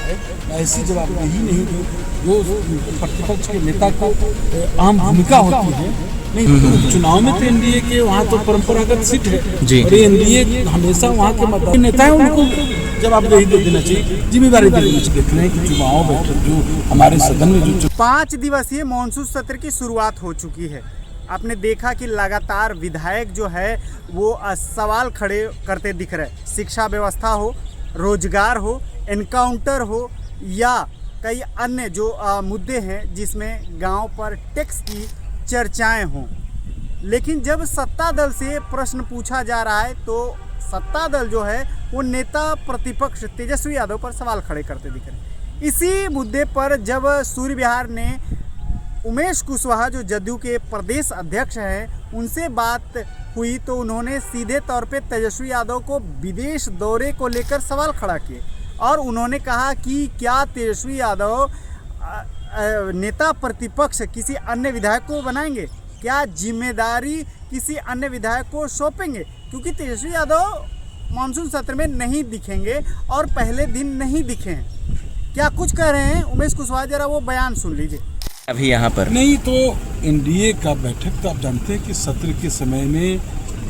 है, ऐसी जवाबदेही नहीं जो प्रतिपक्ष के नेता को अहम भूमिका होती है। नहीं, चुनाव में तो एनडीए के वहाँ तो परंपरागत सीट है और एनडीए हमेशा वहाँ के मतदाता नेता है, उनको जवाबदेही दे देना चाहिए, जिम्मेदारी दे देना चाहिए। देख रहे हैं कि चुनाव बैठक जो हमारे सदन में जो 5 दिवसीय मॉनसून सत्र की शुरुआत हो चुकी है। आपने देखा कि लगातार विधायक जो है वो सवाल खड़े करते दिख रहे हैं। शिक्षा व्यवस्था हो, रोजगार हो, एनकाउंटर हो या कई अन्य जो मुद्दे हैं जिसमें गांव पर टैक्स की चर्चाएं हों। लेकिन जब सत्ता दल से प्रश्न पूछा जा रहा है तो सत्ता दल जो है वो नेता प्रतिपक्ष तेजस्वी यादव पर सवाल खड़े करते दिख रहे हैं। इसी मुद्दे पर जब सूर्य विहार ने उमेश कुशवाहा जो जदयू के प्रदेश अध्यक्ष हैं उनसे बात हुई तो उन्होंने सीधे तौर पे तेजस्वी यादव को विदेश दौरे को लेकर सवाल खड़ा किए और उन्होंने कहा कि क्या तेजस्वी यादव नेता प्रतिपक्ष किसी अन्य विधायक को बनाएंगे, क्या जिम्मेदारी किसी अन्य विधायक को सौंपेंगे, क्योंकि तेजस्वी यादव मानसून सत्र में नहीं दिखेंगे और पहले दिन नहीं दिखे हैं। क्या कुछ कह रहे हैं उमेश कुशवाहा, जरा वो बयान सुन लीजिए। अभी यहाँ पर नहीं तो एनडीए का बैठक तो आप जानते हैं कि सत्र के समय में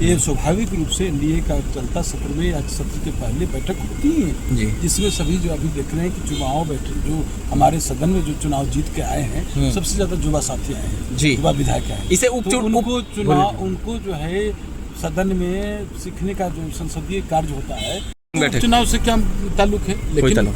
ये स्वाभाविक रूप से एनडीए का चलता सत्र में या सत्र के पहले बैठक होती है, जिसमें सभी जो अभी देख रहे हैं कि चुनाव बैठक जो हमारे सदन में जो चुनाव जीत के आए हैं सबसे ज्यादा युवा साथी आए हैं, युवा विधायक आए हैं। इसे उनको जो है सदन में सीखने का जो संसदीय कार्य होता है चुनाव से क्या ताल्लुक है। लेकिन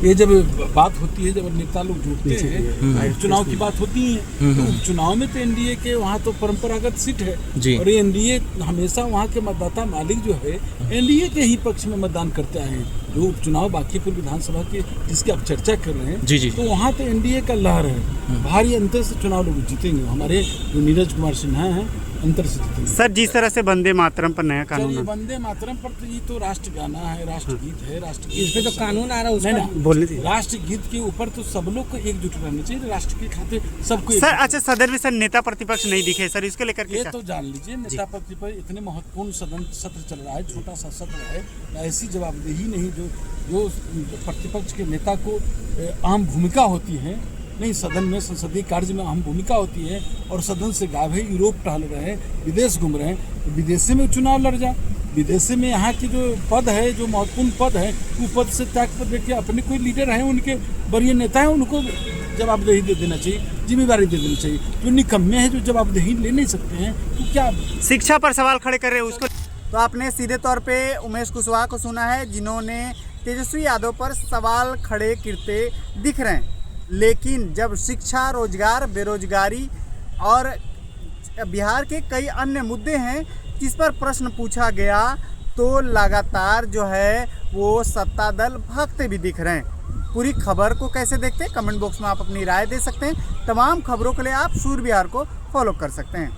ये जब बात होती है, जब नेता लोग जुड़ते हैं, चुनाव की बात होती है तो उपचुनाव में तो एनडीए के वहाँ तो परंपरागत सीट है और एनडीए हमेशा वहाँ के मतदाता मालिक जो है एनडीए के ही पक्ष में मतदान करते आए हैं। जो उपचुनाव बांकीपुर विधानसभा के जिसकी आप चर्चा कर रहे हैं तो वहाँ तो एनडीए का लहर है, भारी अंतर से चुनाव लोग जीतेंगे। हमारे जो नीरज कुमार सिन्हा हैं अंतर से जीतेंगे। सर, जिस तरह से वंदे मातरम पर नया कानून है, वंदे मातरम पर तो ये तो राष्ट्रगाना है, राष्ट्रगीत है, राष्ट्रगीत इसमें तो कानून आ रहा है नहीं बोलने दीजिए। राष्ट्रगीत के ऊपर तो सब लोग को एकजुट रहना चाहिए, राष्ट्र के खातिर सबको। सर अच्छा, सदन में सर नेता प्रतिपक्ष नहीं दिखे सर, इसको लेकर ये तो जान लीजिए नेता प्रतिपक्ष इतने महत्वपूर्ण सदन सत्र चल रहा है, छोटा सा सत्र है, ऐसी जवाबदेही नहीं जो प्रतिपक्ष के नेता को अहम भूमिका होती है। नहीं, सदन में संसदीय कार्य में अहम भूमिका होती है और सदन से गायब है, यूरोप टहल रहे हैं, विदेश घूम रहे हैं, तो विदेशी में चुनाव लड़ जाए। विदेशी में यहाँ की जो पद है, जो महत्वपूर्ण पद है, वो पद से त्याग पर देखिए अपने कोई लीडर हैं, उनके वरीय नेता हैं, उनको जवाबदेही दे देना चाहिए, जिम्मेदारी दे देनी चाहिए। जो निकम्मे हैं जो जवाबदेही ले नहीं सकते हैं तो क्या शिक्षा पर सवाल खड़े कर रहे हैं उसको। तो आपने सीधे तौर पे उमेश कुशवाहा को सुना है जिन्होंने तेजस्वी यादव पर सवाल खड़े करते दिख रहे हैं। लेकिन जब शिक्षा, रोजगार, बेरोजगारी और बिहार के कई अन्य मुद्दे हैं जिस पर प्रश्न पूछा गया तो लगातार जो है वो सत्ता दल भागते भी दिख रहे हैं। पूरी खबर को कैसे देखते हैं कमेंट बॉक्स में आप अपनी राय दे सकते हैं। तमाम खबरों के लिए आप सूर्य विहार को फॉलो कर सकते हैं।